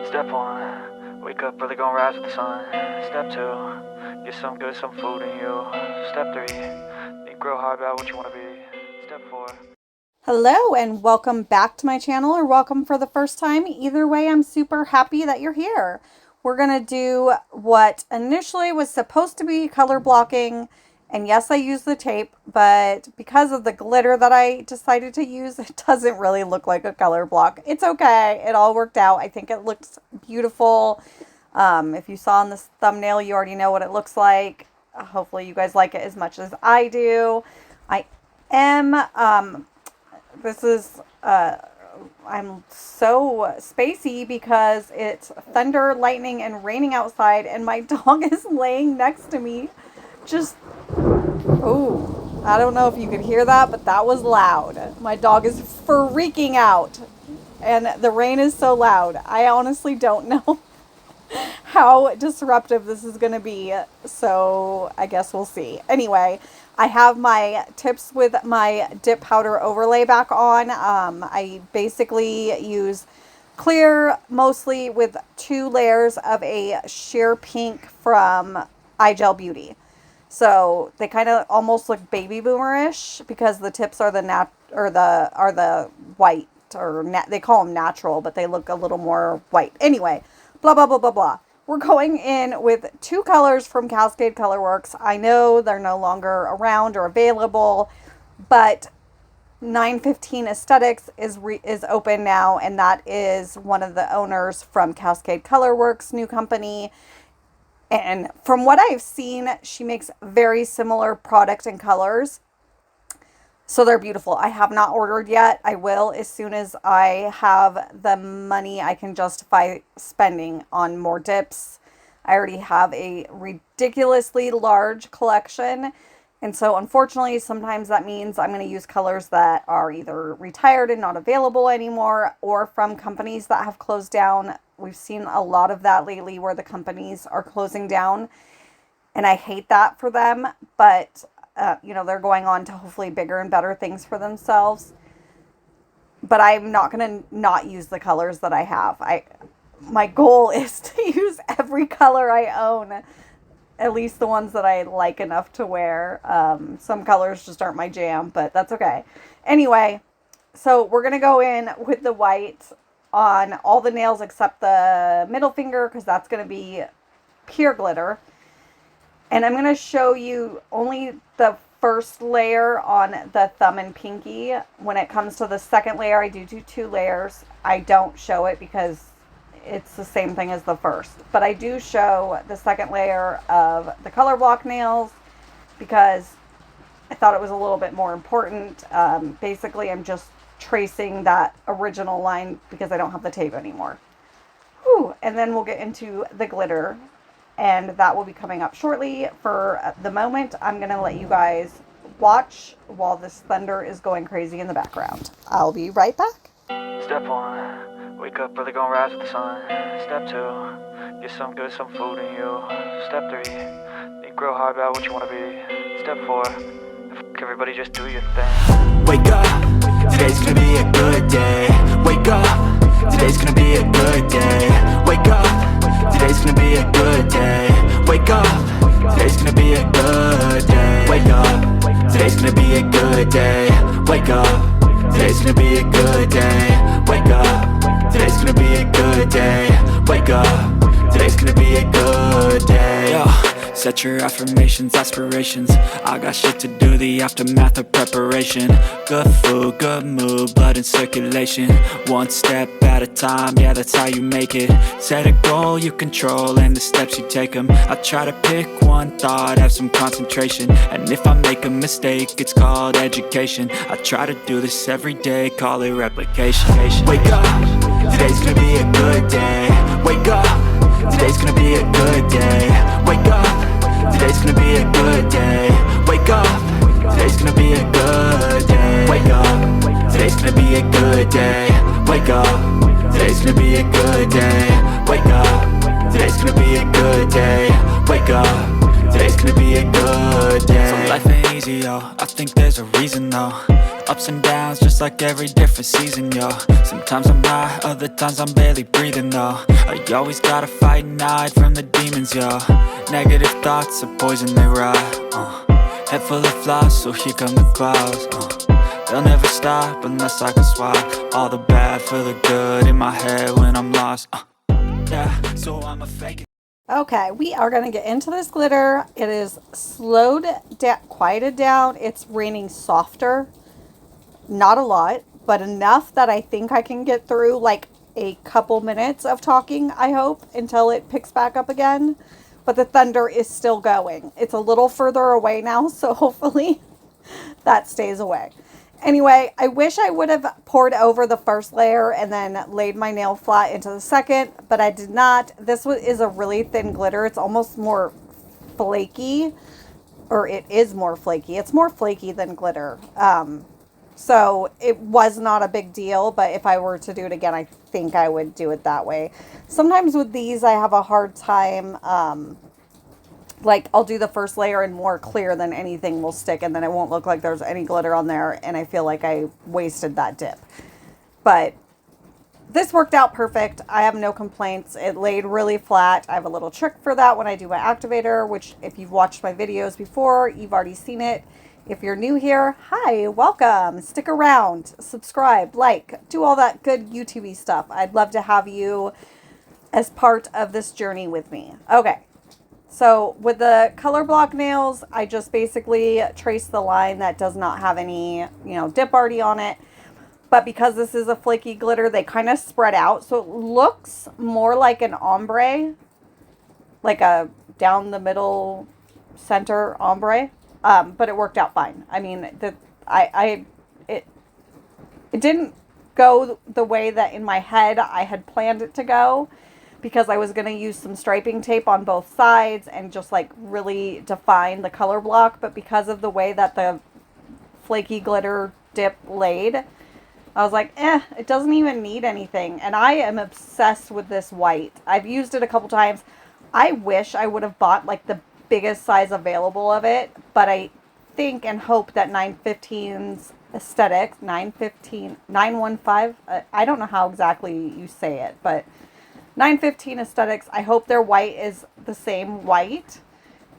Step 1, wake up, really gonna rise with the sun. Step 2, get some good, some food in you. Step 3, think real hard about what you want to be. Step 4. Hello and welcome back to my channel, or welcome for the first time. Either way, I'm super happy that you're here. We're going to do what initially was supposed to be color blocking. And yes, I used the tape, but because of the glitter that I decided to use, it doesn't really look like a color block. It's okay. It all worked out. I think it looks beautiful. If you saw in this thumbnail, you already know what it looks like. Hopefully you guys like it as much as I do. I am... This is, I'm so spacey because it's thunder, lightning, and raining outside, and my dog is laying next to me. Just, oh, I don't know if you could hear that, but that was loud. My dog is freaking out, and the rain is so loud. I honestly don't know how disruptive this is going to be, so I guess we'll see. Anyway, I have my tips with my dip powder overlay back on. I basically use clear mostly with 2 layers of a sheer pink from iGel Beauty. So they kind of almost look baby boomerish because the tips are the white, or they call them natural, but they look a little more white. Anyway, blah blah blah blah blah. We're going in with 2 colors from Cascade Colorworks. I know they're no longer around or available, but 915 Aesthetics is open now, and that is one of the owners from Cascade Colorworks, new company. And from what I've seen, she makes very similar product and colors. So they're beautiful. I have not ordered yet. I will as soon as I have the money I can justify spending on more dips. I already have a ridiculously large collection. And so unfortunately, sometimes that means I'm going to use colors that are either retired and not available anymore, or from companies that have closed down. We've seen a lot of that lately where the companies are closing down. And I hate that for them, but you know, they're going on to hopefully bigger and better things for themselves. But I'm not going to not use the colors that I have. My goal is to use every color I own, at least the ones that I like enough to wear. Some colors just aren't my jam, but that's okay. Anyway, so we're going to go in with the white on all the nails except the middle finger, because that's going to be pure glitter. And I'm going to show you only the first layer on the thumb and pinky. When it comes to the second layer, I do 2 layers. I don't show it because it's the same thing as the first. But I do show the second layer of the color block nails because I thought it was a little bit more important. Basically, I'm just tracing that original line because I don't have the tape anymore. Whew. And then we'll get into the glitter. And that will be coming up shortly. For the moment, I'm going to let you guys watch while this thunder is going crazy in the background. I'll be right back. Step 1, wake up, really gonna rise with the sun. Step 2, get some good, some food in you. Step 3, think real hard about what you want to be. Step 4, everybody just do your thing. Wake up, today's gonna be a good day. Wake up, today's gonna be a good day. Wake up, today's gonna be a good day. Wake up, today's gonna be a good day. Wake up, today's gonna be a good day. Wake up, today's gonna be a good day. Wake up, today's gonna be a good day. Wake up, today's gonna be a good day. Yo. Set your affirmations, aspirations. I got shit to do, the aftermath of preparation. Good food, good mood, blood in circulation. One step at a time, yeah, that's how you make it. Set a goal you control and the steps you take them. I try to pick one thought, have some concentration. And if I make a mistake, it's called education. I try to do this every day, call it replication. Wake up, today's gonna be a good day. Wake up, today's gonna be a good day. Wake up, today's gonna be a good day. Wake up, today's gonna be a good day. Wake up, today's gonna be a good day. Wake up, today's gonna be a good day. Wake up, today's gonna be a good day. Wake up, today's gonna be a good day. So life ain't easy, yo, I think there's a reason though. Ups and downs, just like every different season, yo. Sometimes I'm high, other times I'm barely breathing, though. I always gotta fight and hide from the demons, yo. Negative thoughts are poison, they rot, Head full of flies, so here come the clouds, They'll never stop unless I can swap all the bad for the good in my head when I'm lost, yeah, so I'ma fake it. Okay, we are going to get into this glitter. It is slowed down, quieted down. It's raining softer. Not a lot, but enough that I think I can get through like a couple minutes of talking, I hope, until it picks back up again. But the thunder is still going. It's a little further away now, so hopefully that stays away. Anyway, I wish I would have poured over the first layer and then laid my nail flat into the second, but I did not. This is a really thin glitter. It's almost more flaky, or it is more flaky. It's more flaky than glitter. So it was not a big deal, but if I were to do it again, I think I would do it that way. Sometimes with these, I have a hard time, like I'll do the first layer and more clear than anything will stick, and then it won't look like there's any glitter on there, and I feel like I wasted that dip. But this worked out perfect. I have no complaints. It laid really flat. I have a little trick for that when I do my activator, which if you've watched my videos before, you've already seen it. If you're new here, hi, welcome. Stick around, subscribe, like, do all that good YouTube stuff. I'd love to have you as part of this journey with me. Okay. So with the color block nails, I just basically trace the line that does not have any, dip already on it. But because this is a flaky glitter, they kind of spread out. So it looks more like an ombre, like a down the middle center ombre. But it worked out fine. I mean, it didn't go the way that in my head I had planned it to go, because I was going to use some striping tape on both sides and just like really define the color block. But because of the way that the flaky glitter dip laid, I was like, it doesn't even need anything. And I am obsessed with this white. I've used it a couple times. I wish I would have bought like the biggest size available of it, but I think and hope that 915's aesthetics, 915, I don't know how exactly you say it, but 915 aesthetics, I hope their white is the same white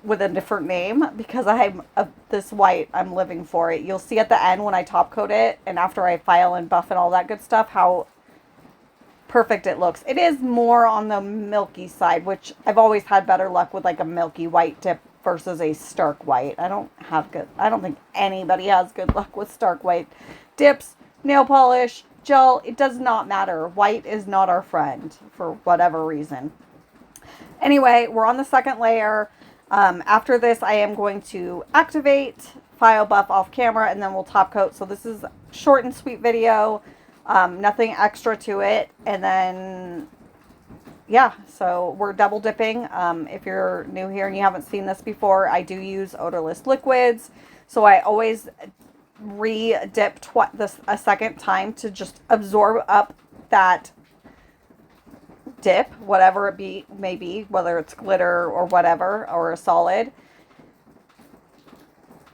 with a different name, because this white, I'm living for it. You'll see at the end when I top coat it and after I file and buff and all that good stuff, how perfect it looks. It is more on the milky side, which I've always had better luck with, like a milky white dip versus a stark white. I don't think anybody has good luck with stark white dips, nail polish, gel. It does not matter. White is not our friend for whatever reason. Anyway, we're on the second layer. After this, I am going to activate, file, buff off camera, and then we'll top coat. So this is short and sweet video. Nothing extra to it. And then, yeah, so we're double dipping. If you're new here and you haven't seen this before, I do use odorless liquids. So I always re-dip a second time to just absorb up that dip, whatever it may be, whether it's glitter or whatever, or a solid.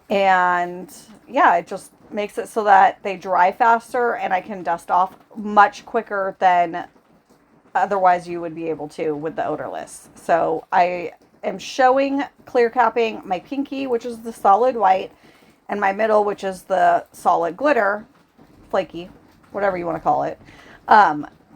And yeah, it just makes it so that they dry faster and I can dust off much quicker than otherwise you would be able to with the odorless. So I am showing clear capping my pinky, which is the solid white, and my middle, which is the solid glitter, flaky, whatever you want to call it.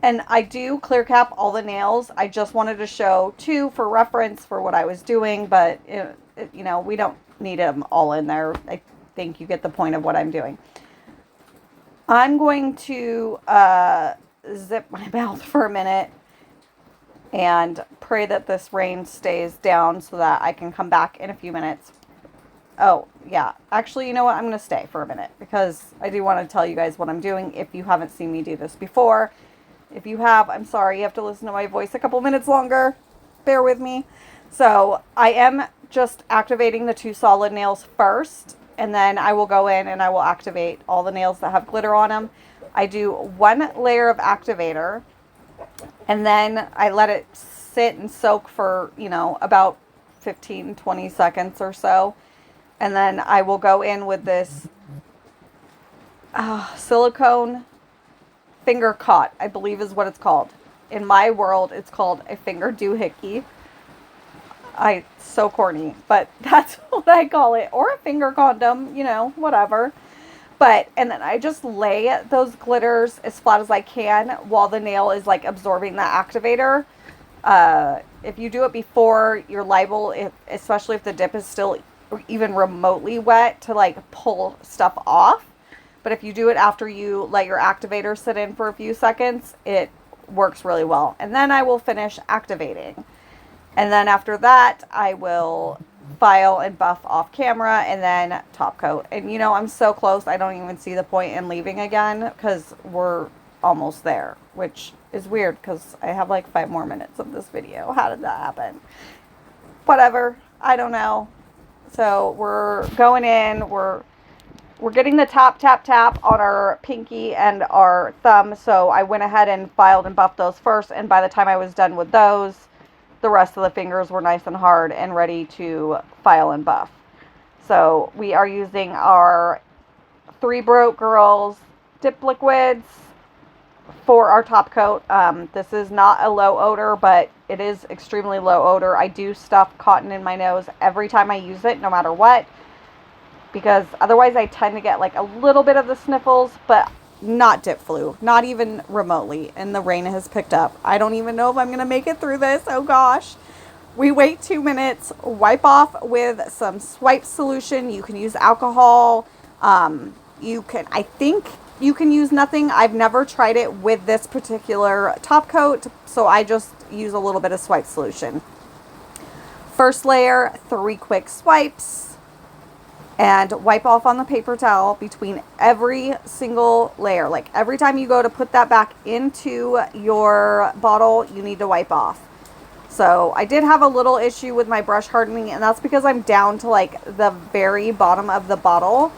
And I do clear cap all the nails. I just wanted to show two for reference for what I was doing, but we don't need them all in there. I think you get the point of what I'm doing. I'm going to zip my mouth for a minute and pray that this rain stays down so that I can come back in a few minutes. Oh, yeah. Actually, you know what? I'm going to stay for a minute because I do want to tell you guys what I'm doing if you haven't seen me do this before. If you have, I'm sorry. You have to listen to my voice a couple minutes longer. Bear with me. So I am just activating the two solid nails first, and then I will go in and I will activate all the nails that have glitter on them. I do one layer of activator, and then I let it sit and soak for, about 15-20 seconds or so. And then I will go in with this silicone finger caught, I believe is what it's called. In my world, it's called a finger doohickey. So corny, but that's what I call it. Or a finger condom, you know, whatever. And then I just lay those glitters as flat as I can while the nail is like absorbing the activator. If you do it before, you're liable, especially if the dip is still even remotely wet, to like pull stuff off. But if you do it after you let your activator sit in for a few seconds, it works really well. And then I will finish activating. And then after that, I will file and buff off camera and then top coat. And you know, I'm so close, I don't even see the point in leaving again because we're almost there, which is weird because I have like 5 more minutes of this video. How did that happen? Whatever, I don't know. So we're going in, we're getting the tap on our pinky and our thumb. So I went ahead and filed and buffed those first, and by the time I was done with those, the rest of the fingers were nice and hard and ready to file and buff. So we are using our 3 Broke Girls dip liquids for our top coat. This is not a low odor, but it is extremely low odor. I do stuff cotton in my nose every time I use it, no matter what, because otherwise I tend to get like a little bit of the sniffles, but not dip flu, not even remotely. And the rain has picked up. I don't even know if I'm gonna make it through this. Oh gosh. We wait 2 minutes, wipe off with some swipe solution. You can use alcohol. I think you can use nothing. I've never tried it with this particular top coat, so I just use a little bit of swipe solution. First layer, 3 quick swipes. And wipe off on the paper towel between every single layer. Like every time you go to put that back into your bottle, you need to wipe off. So I did have a little issue with my brush hardening, and that's because I'm down to like the very bottom of the bottle.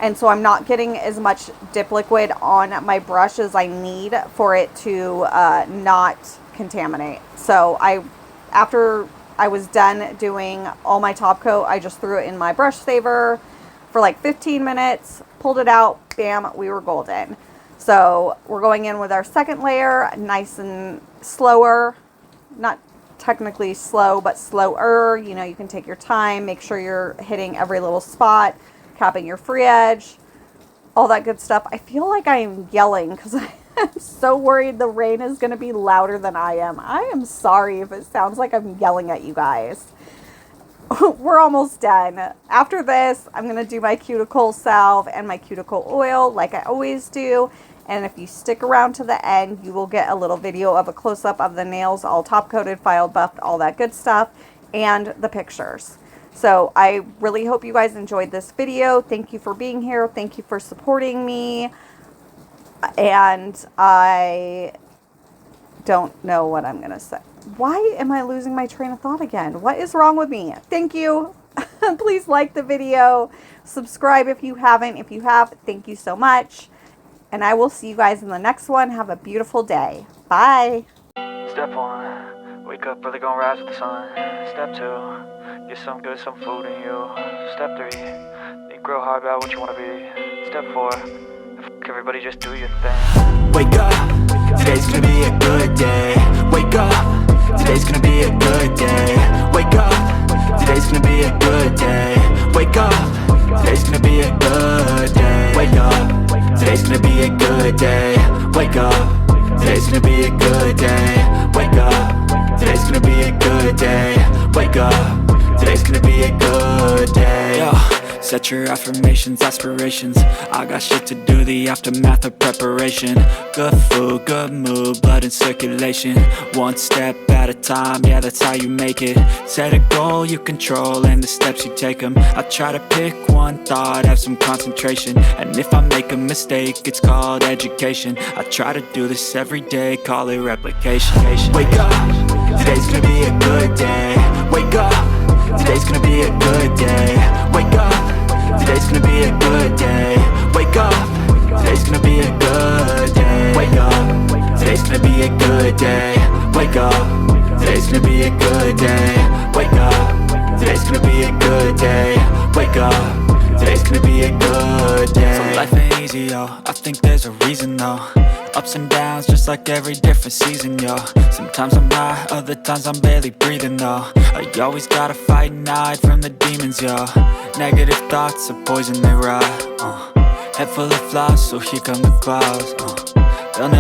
And so I'm not getting as much dip liquid on my brush as I need for it to not contaminate. So after I was done doing all my top coat, I just threw it in my brush saver for like 15 minutes, pulled it out, bam, we were golden. So we're going in with our second layer, nice and slower, not technically slow, but slower. You know, you can take your time, make sure you're hitting every little spot, capping your free edge, all that good stuff. I feel like I am yelling because I'm so worried the rain is going to be louder than I am. I am sorry if it sounds like I'm yelling at you guys. We're almost done. After this, I'm going to do my cuticle salve and my cuticle oil like I always do. And if you stick around to the end, you will get a little video of a close-up of the nails, all top-coated, filed, buffed, all that good stuff, and the pictures. So I really hope you guys enjoyed this video. Thank you for being here. Thank you for supporting me. And I don't know what I'm going to say. Why am I losing my train of thought again? What is wrong with me? Thank you. Please like the video. Subscribe if you haven't. If you have, thank you so much. And I will see you guys in the next one. Have a beautiful day. Bye. Step 1, wake up, really gonna rise with the sun. Step 2, get some good, some food in you. Step 3, you grow hard about what you wanna be. Step 4, everybody just do your thing. Wake up, today's gonna be a good day. Wake up, today's gonna be a good day. Wake up, today's gonna be a good day. Wake up, today's gonna be a good day. Wake up, today's gonna be a good day. Wake up, today's gonna be a good day. Wake up, today's gonna be a good day. Wake up, today's gonna be a good day. Yo. Set your affirmations, aspirations. I got shit to do, the aftermath of preparation. Good food, good mood, blood in circulation. One step at a time, yeah, that's how you make it. Set a goal you control and the steps you take them. I try to pick one thought, have some concentration. And if I make a mistake, it's called education. I try to do this every day, call it replication. Wake up, today's gonna be a good day. Wake up, today's gonna be a good day. Wake up, today's gonna be a good day. Wake up, today's gonna be a good day. Wake up, today's gonna be a good day. Wake up, today's gonna be a good day. Wake up, today's gonna be a good day. Wake up, today's gonna be a good day. So life ain't easy, yo, I think there's a reason though. Ups and downs, just like every different season, yo. Sometimes I'm high, other times I'm barely breathing, though. I always gotta fight and hide from the demons, yo. Negative thoughts are poison, they rot, Head full of flaws, so here come the clouds,